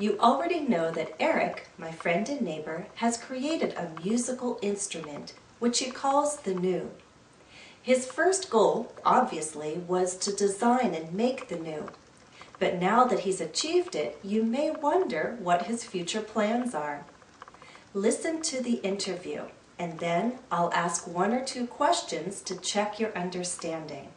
You already know that Eric, my friend and neighbor, has created a musical instrument, which he calls the new. His first goal, obviously, was to design and make the new. But now that he's achieved it, you may wonder what his future plans are. Listen to the interview, and then I'll ask 1 or 2 questions to check your understanding.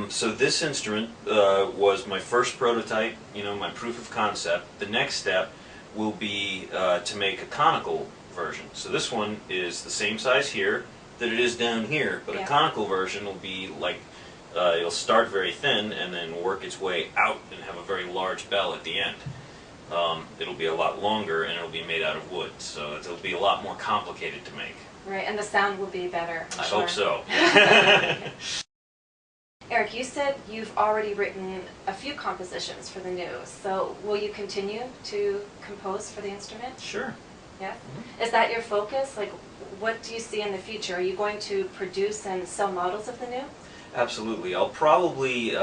So this instrument was my first prototype, my proof of concept. The next step will be to make a conical version. So this one is the same size here that it is down here, but a conical version will be like, it'll start very thin and then work its way out and have a very large bell at the end. It'll be a lot longer and it'll be made out of wood, so it'll be a lot more complicated to make. Right, and the sound will be better. I hope so. Eric, you said you've already written a few compositions for the new, so will you continue to compose for the instrument? Sure. Yeah? Is that your focus? Like, what do you see in the future? Are you going to produce and sell models of the new? Absolutely. I'll probably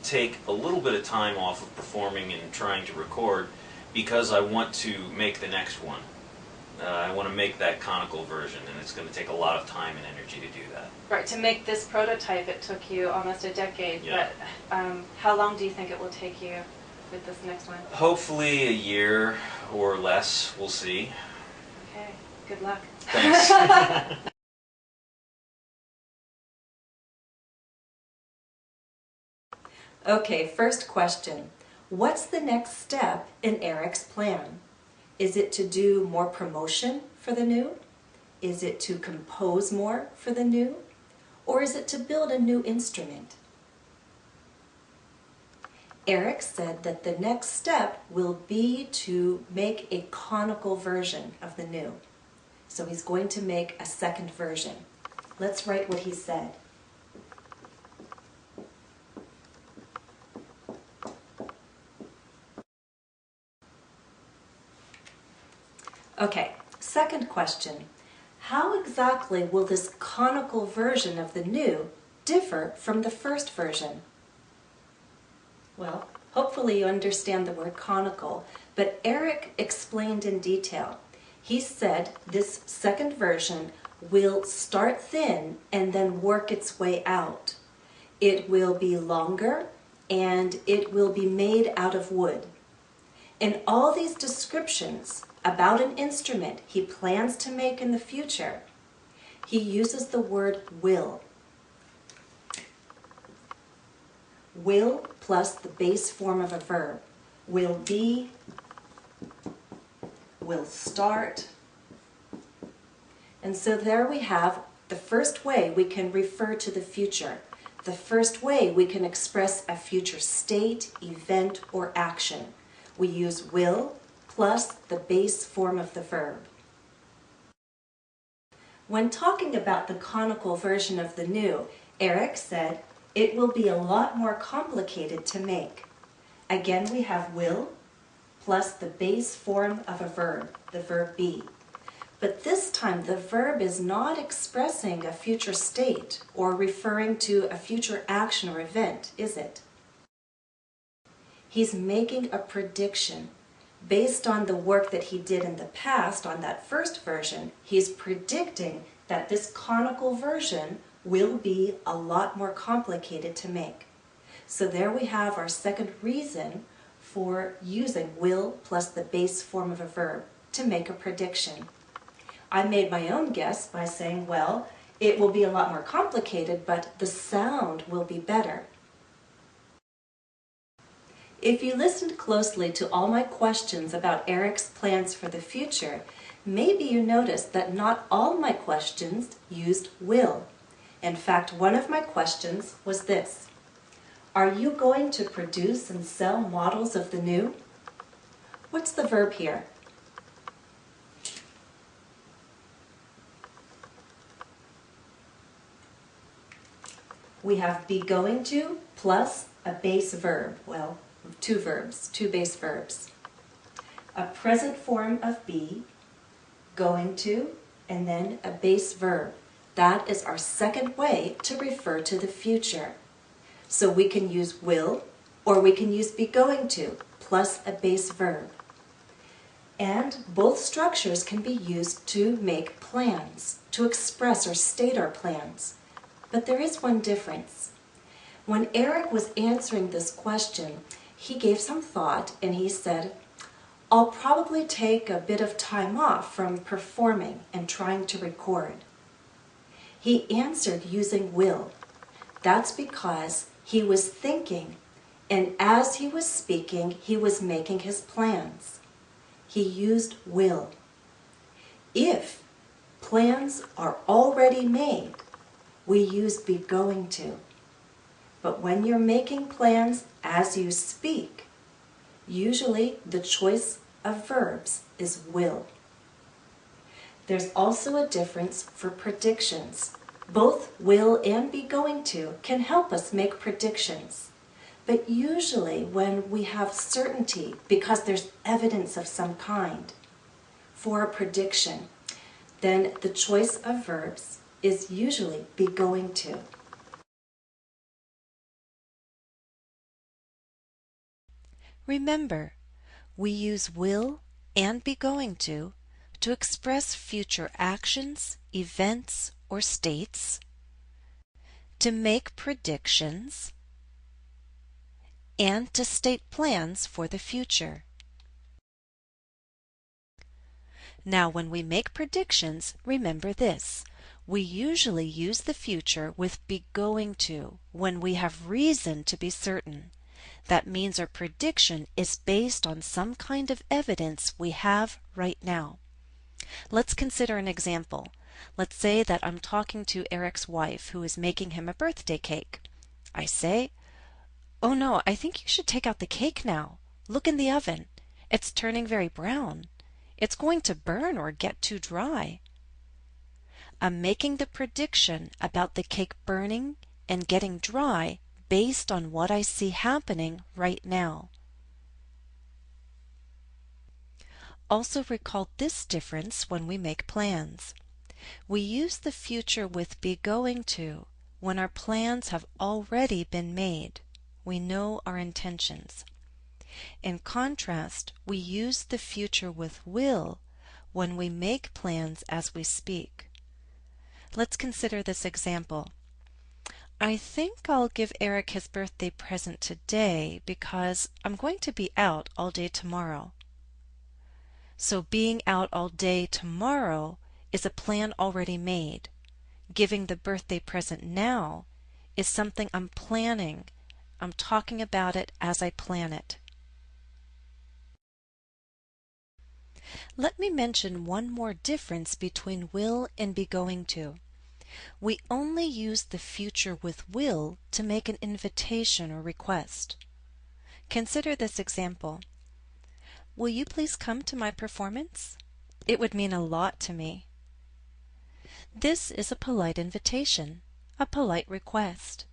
take a little bit of time off of performing and trying to record because I want to make the next one. I want to make that conical version, and it's going to take a lot of time and energy to do that. Right, to make this prototype it took you almost a decade, yeah. But how long do you think it will take you with this next one? Hopefully a year or less, we'll see. Okay, good luck. Thanks. Okay, first question. What's the next step in Eric's plan? Is it to do more promotion for the new? Is it to compose more for the new? Or is it to build a new instrument? Eric said that the next step will be to make a conical version of the new. So he's going to make a second version. Let's write what he said. Okay, second question. How exactly will this conical version of the new differ from the first version? Well, hopefully you understand the word conical, but Eric explained in detail. He said this second version will start thin and then work its way out. It will be longer and it will be made out of wood. In all these descriptions about an instrument he plans to make in the future, he uses the word will. Will plus the base form of a verb. Will be, will start. And so there we have the first way we can refer to the future. The first way we can express a future state, event, or action. We use will plus the base form of the verb. When talking about the conical version of the new, Eric said it will be a lot more complicated to make. Again, we have will plus the base form of a verb, the verb be. But this time the verb is not expressing a future state or referring to a future action or event, is it? He's making a prediction. Based on the work that he did in the past on that first version, he's predicting that this conical version will be a lot more complicated to make. So there we have our second reason for using will plus the base form of a verb to make a prediction. I made my own guess by saying, well, it will be a lot more complicated, but the sound will be better. If you listened closely to all my questions about Eric's plans for the future, maybe you noticed that not all my questions used will. In fact, one of my questions was this: are you going to produce and sell models of the new? What's the verb here? We have be going to plus a base verb. Well, two verbs, two base verbs. A present form of be, going to, and then a base verb. That is our second way to refer to the future. So we can use will, or we can use be going to, plus a base verb. And both structures can be used to make plans, to express or state our plans. But there is one difference. When Eric was answering this question, he gave some thought and he said, I'll probably take a bit of time off from performing and trying to record. He answered using will. That's because he was thinking, and as he was speaking, he was making his plans. He used will. If plans are already made, we use be going to. But when you're making plans as you speak, usually the choice of verbs is will. There's also a difference for predictions. Both will and be going to can help us make predictions. But usually when we have certainty because there's evidence of some kind for a prediction, then the choice of verbs is usually be going to. Remember, we use will and be going to express future actions, events, or states, to make predictions, and to state plans for the future. Now, when we make predictions, remember this. We usually use the future with be going to when we have reason to be certain. That means our prediction is based on some kind of evidence we have right now. Let's consider an example. Let's say that I'm talking to Eric's wife who is making him a birthday cake. I say, "Oh no, I think you should take out the cake now. Look in the oven. It's turning very brown. It's going to burn or get too dry." I'm making the prediction about the cake burning and getting dry based on what I see happening right now. Also recall this difference when we make plans. We use the future with be going to when our plans have already been made. We know our intentions. In contrast, we use the future with will when we make plans as we speak. Let's consider this example. I think I'll give Eric his birthday present today because I'm going to be out all day tomorrow. So being out all day tomorrow is a plan already made. Giving the birthday present now is something I'm planning. I'm talking about it as I plan it. Let me mention one more difference between will and be going to. We only use the future with will to make an invitation or request. Consider this example. Will you please come to my performance? It would mean a lot to me. This is a polite invitation, a polite request.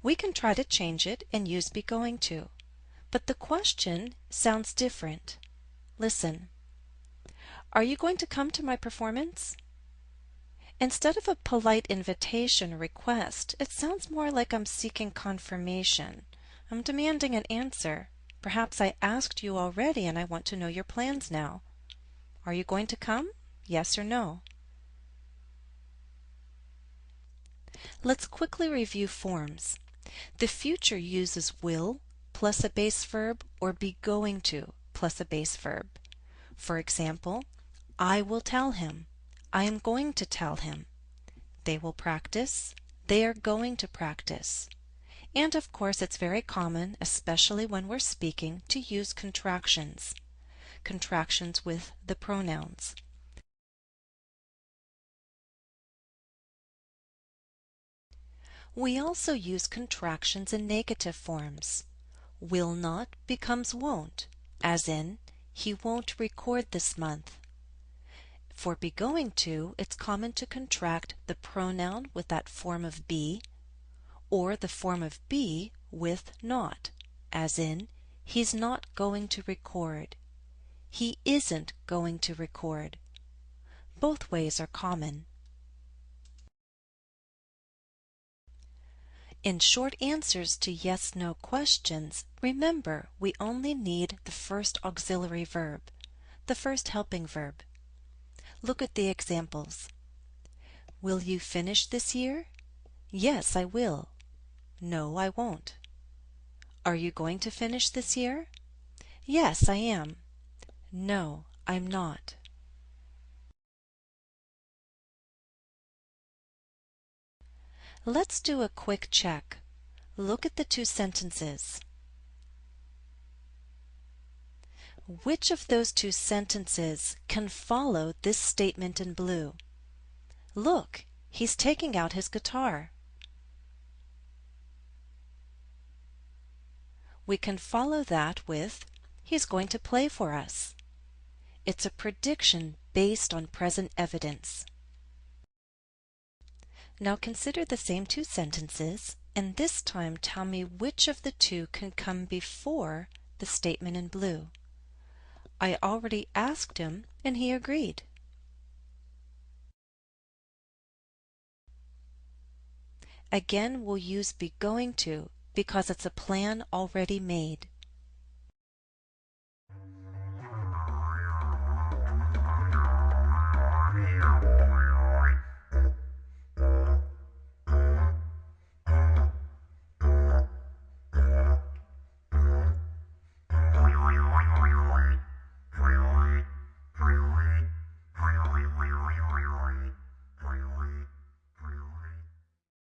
We can try to change it and use be going to, but the question sounds different. Listen. Are you going to come to my performance? Instead of a polite invitation or request, it sounds more like I'm seeking confirmation. I'm demanding an answer. Perhaps I asked you already and I want to know your plans now. Are you going to come? Yes or no? Let's quickly review forms. The future uses will plus a base verb or be going to plus a base verb. For example, I will tell him. I am going to tell him. They will practice. They are going to practice. And of course, it's very common, especially when we're speaking, to use contractions. Contractions with the pronouns. We also use contractions in negative forms. Will not becomes won't, as in, he won't record this month. For be going to, it's common to contract the pronoun with that form of be, or the form of be with not, as in, he's not going to record. He isn't going to record. Both ways are common. In short answers to yes/no questions, remember we only need the first auxiliary verb, the first helping verb. Look at the examples. Will you finish this year? Yes, I will. No, I won't. Are you going to finish this year? Yes, I am. No, I'm not. Let's do a quick check. Look at the two sentences. Which of those two sentences can follow this statement in blue? Look, he's taking out his guitar. We can follow that with, he's going to play for us. It's a prediction based on present evidence. Now consider the same two sentences, and this time tell me which of the two can come before the statement in blue. I already asked him, and he agreed. Again, we'll use be going to because it's a plan already made.